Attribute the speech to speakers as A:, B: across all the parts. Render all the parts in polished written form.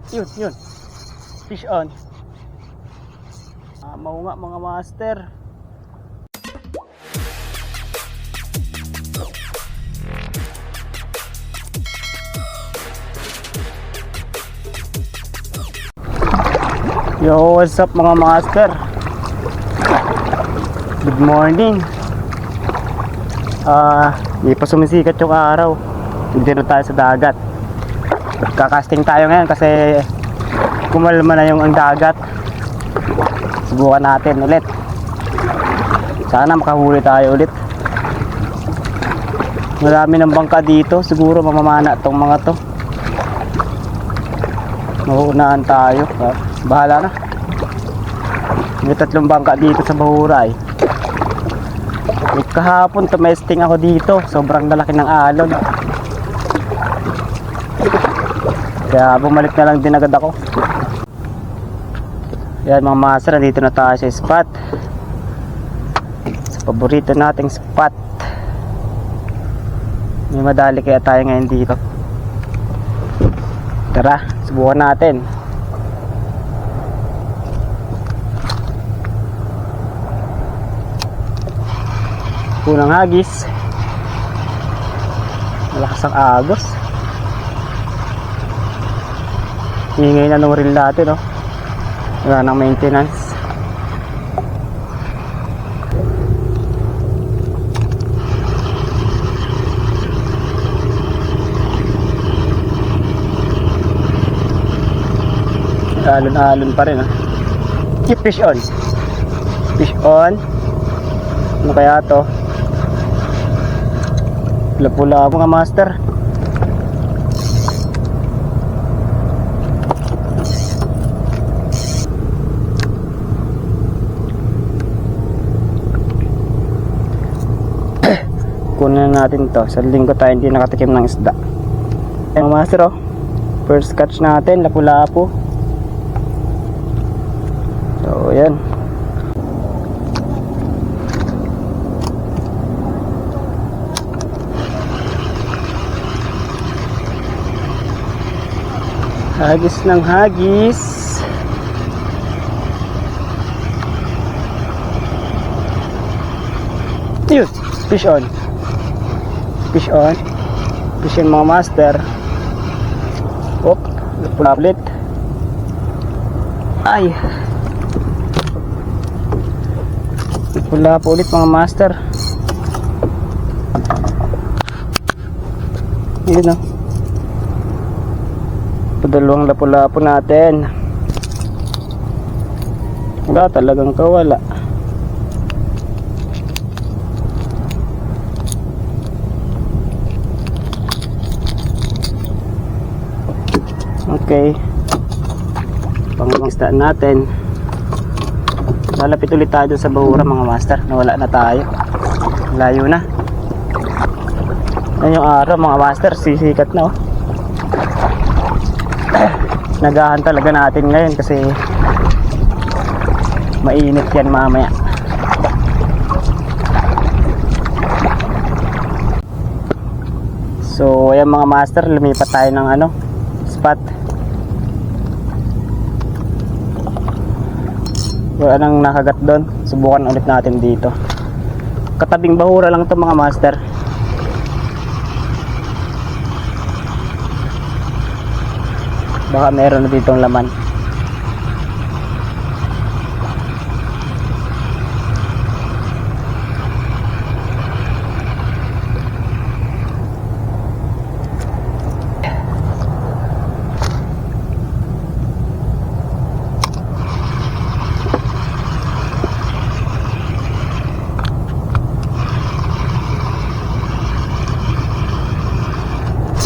A: Yun. Fish on. Mau nga mga master. Yo, what's up mga master? Good morning. Hindi pa sumisikat yung araw. Hindi na tayo sa dagat. Kakasting tayo ngayon kasi kumalma na yung ang dagat. Subukan natin ulit. Sana makahuli tayo ulit. Marami ng bangka dito. Siguro mamamana tong mga to. Mauunahan tayo. Bahala na. May 3 bangka dito sa Bahuray. Kahapon tumesting ako dito. Sobrang lalaki ng alon. Kaya bumalik na lang din agad ako. Yan mga master, nandito na tayo sa spot. Sa paborito nating spot. May madali kaya tayo ngayon dito. Tara, subukan natin. Unang hagis. Malakas ang agos. Hingay na nung reel natin, no? Wala nang maintenance. Alon-alon pa rin, keep fish on. Fish on. Ano kaya to? Pula-pula mga master. Kunin natin to. Sa linggo tayo hindi nakatikim ng isda. Mga master, oh, first catch natin, lapu-lapu. So yan. Hagis ng hagis. Yun, fish on. Fish on. Fish on mga master. Op, lapit. Ay. Pula po ulit mga master. Yun, oh. Padalawang lapu-lapu natin. Wala talagang kawala. Okay, pangistaan natin. Lalapit ulit tayo sa Bahura mga master. Nawala na tayo. Layo na. Yan yung araw mga master. Sisikat na, oh. Nagahan talaga natin ngayon kasi mainit yan mamaya. So ayan mga master, lumipat tayo ng spot. Wala nang nakagat doon. Subukan ulit natin dito. Katabing Bahura lang to mga master. Baka meron na ditong laman.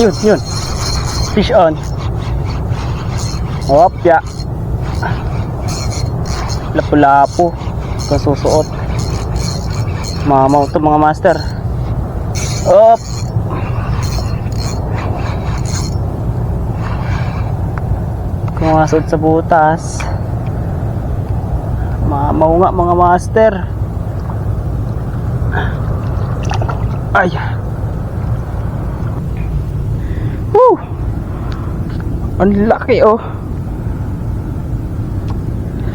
A: Yun. Fish on. Opya. Lapu-lapu. Kasusuot. Mamaw to mga master. Op. Kumasod sa butas. Mamaw nga mga master. Ay. Woo. Ang laki, oh.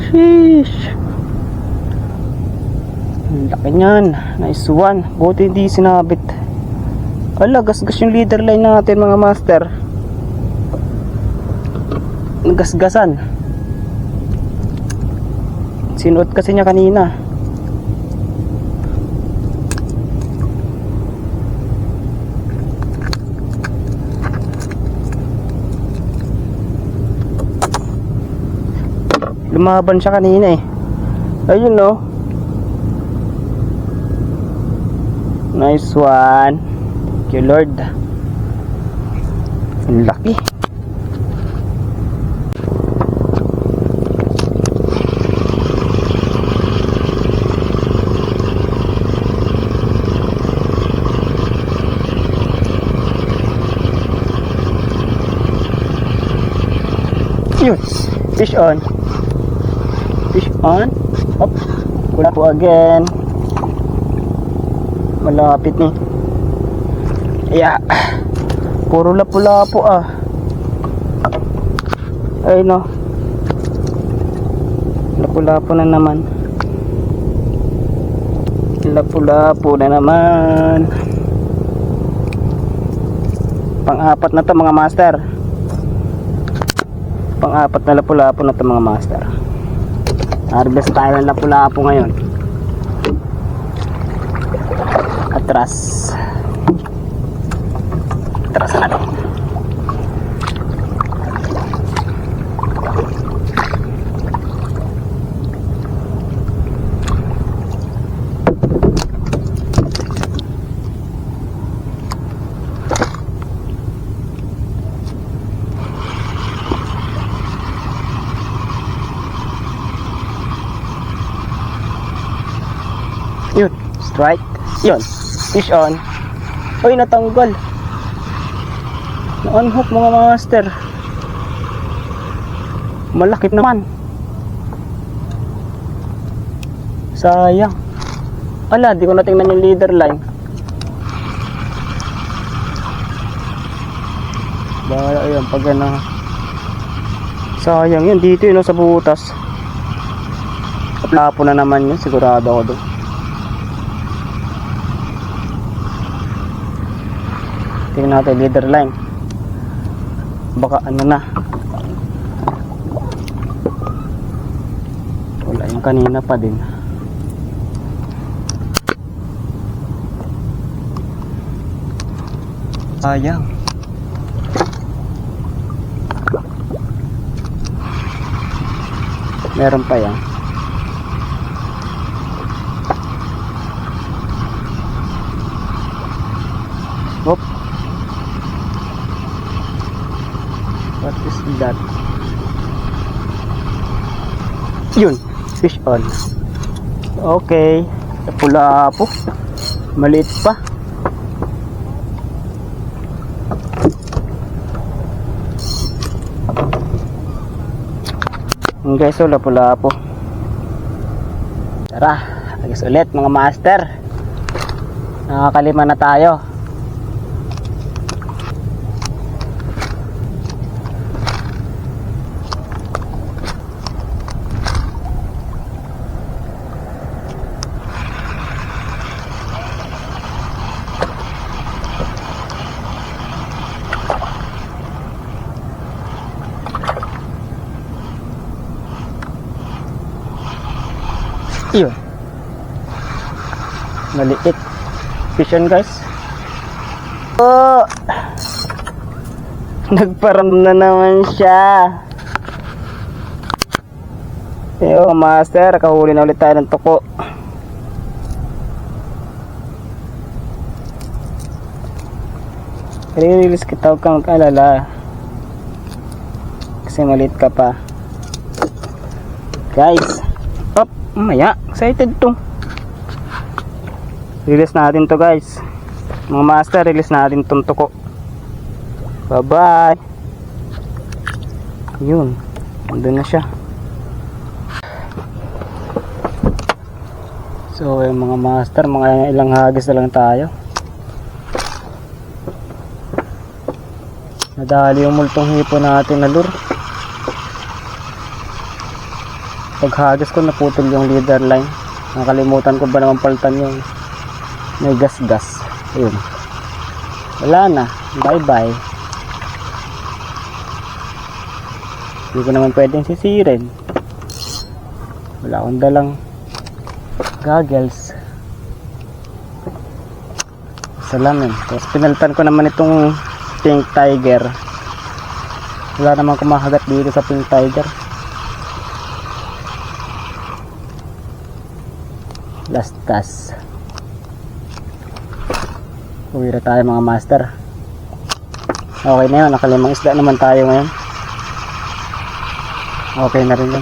A: Sheesh. Ang laki niyan. Nice one. Buti hindi sinabit. Ala, gasgas yung leader line natin mga master. Nagasgasan. Sinuot kasi niya kanina. Lumaban siya kanina eh. Ayun no. Nice one. Thank you Lord. Ang laki. Yun. Fish on. Fish on. Up. Wala po again. Malapit ni. Yeah. Puro lapu-lapu ah. Ay no. Lapu-lapu na naman. Lapu-lapu na naman. Pang-apat na to mga master. Pang-apat na lapu-lapu na to mga master. Harvest tayo ng lapu-lapu ngayon. Atras. Atras na to. Yun, strike. Yun, fish on. Uy, natanggal. Na-unhook mga master. Malaki naman. Sayang. Ala, di ko natingnan yung leader line. Bahala yun, pag ano. Sayang yun, dito yun sa butas. Lapo na naman yun, sigurado ako doon. Tingnan natin leader line. Baka ano na. Wala yung kanina pa din. Sayang. Meron pa yan. Hop. What is that? Yun, fish on. Okay, pula po. Maliit pa. Guys, so lapu-lapu. Tara, agis ulit mga master. Nakakalima na tayo. Yun, maliit fish on guys. Oh, nagparam na naman siya. Yo master, kahuli na ulit tayo ng tuko. I-release kita, huwag kang alala kasi maliit ka pa guys. Maya, excited to. Release natin to guys. Mga master, release natin tong tuko. Bye bye. Yun, andun na siya. So yung mga master, mga ilang hagis na lang tayo. Nadali yung multong hipo natin na lure. Paghagis ko naputol yung leader line. Nakalimutan ko ba naman palitan yung may gas-gas. Ayun. Wala na. Bye-bye. Hindi ko naman pwedeng sisirin. Wala akong dalang goggles. Salamin. Tapos pinalitan ko naman itong Pink Tiger. Wala namang kumahagat dito sa Pink Tiger. Last task. Uwi na tayo mga master. Okay na yun. Nakalimang isda naman tayo ngayon. Okay na rin yun.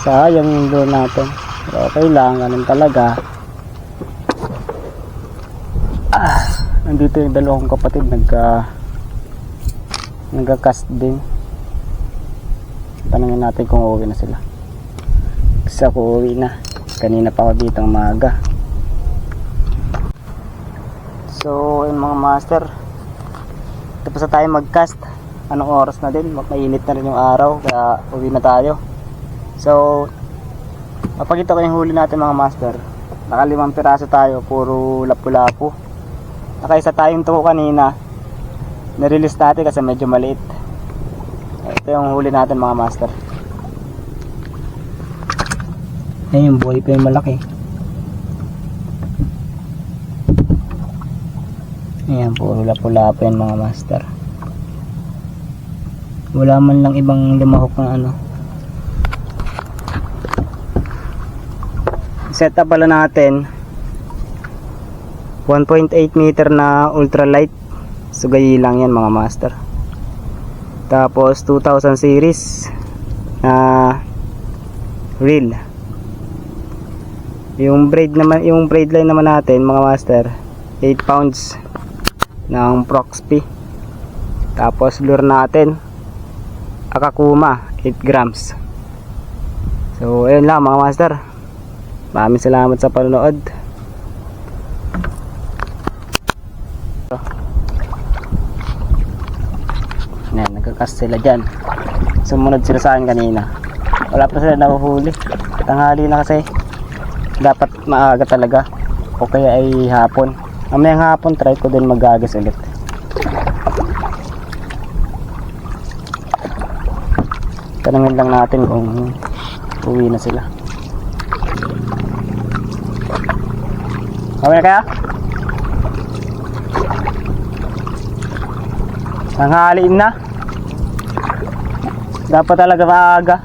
A: Sayang yung doon natin. Pero okay lang. Ganun talaga. Nandito yung dalawang kapatid. Nagka-cast din. Tanungin natin kung uuwi na sila. Kasi ako uuwi na. Kanina pa ako dito ang maaga. So yung mga master, tapos na tayo mag-cast. Anong oras na din? Mainit na rin yung araw. Kaya uwi na tayo. So mapakita ko yung huli natin mga master. Naka 5 piraso tayo. Puro lapu-lapu. Nakaisa tayong tuko kanina. Nirelease natin kasi medyo maliit. Ito yung huli natin mga master. Ayun yung buhay pa yung malaki. Ayan, puro lapu-lapu yan mga master. Wala man lang ibang lumahok na ano. Set up pala natin 1.8 meter na ultralight. Sugayi lang yan mga master. Tapos 2000 series na reel. Yung braid line naman natin mga master 8 pounds ng Proxpi. Tapos lure natin Akakuma 8 grams. So ayun lang mga master. Maraming salamat sa panonood. Yan, nagkakas sila dyan. Sumunod sila sa akin kanina. Wala pa sila nahuhuli. Tanghali na kasi. Dapat maaga talaga. O kaya ay hapon. Mamayang hapon try ko din magagas ulit. Tanungin lang natin kung uwi na sila. Okay na kaya? Tanghaliin na. Dapat talaga maaga.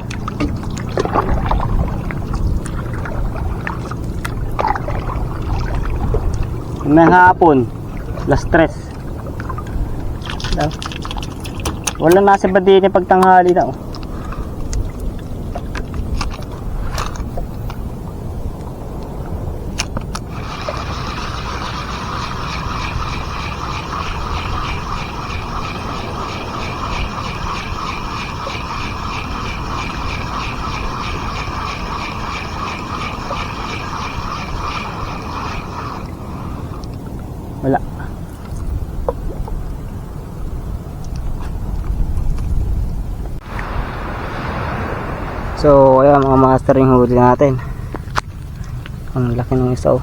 A: Ngayong hapon, last stress. Wala nasa ba din yung pagtanghali na oh. Wala. So ayan mga master yung huli natin. Ang laki ng isa oh.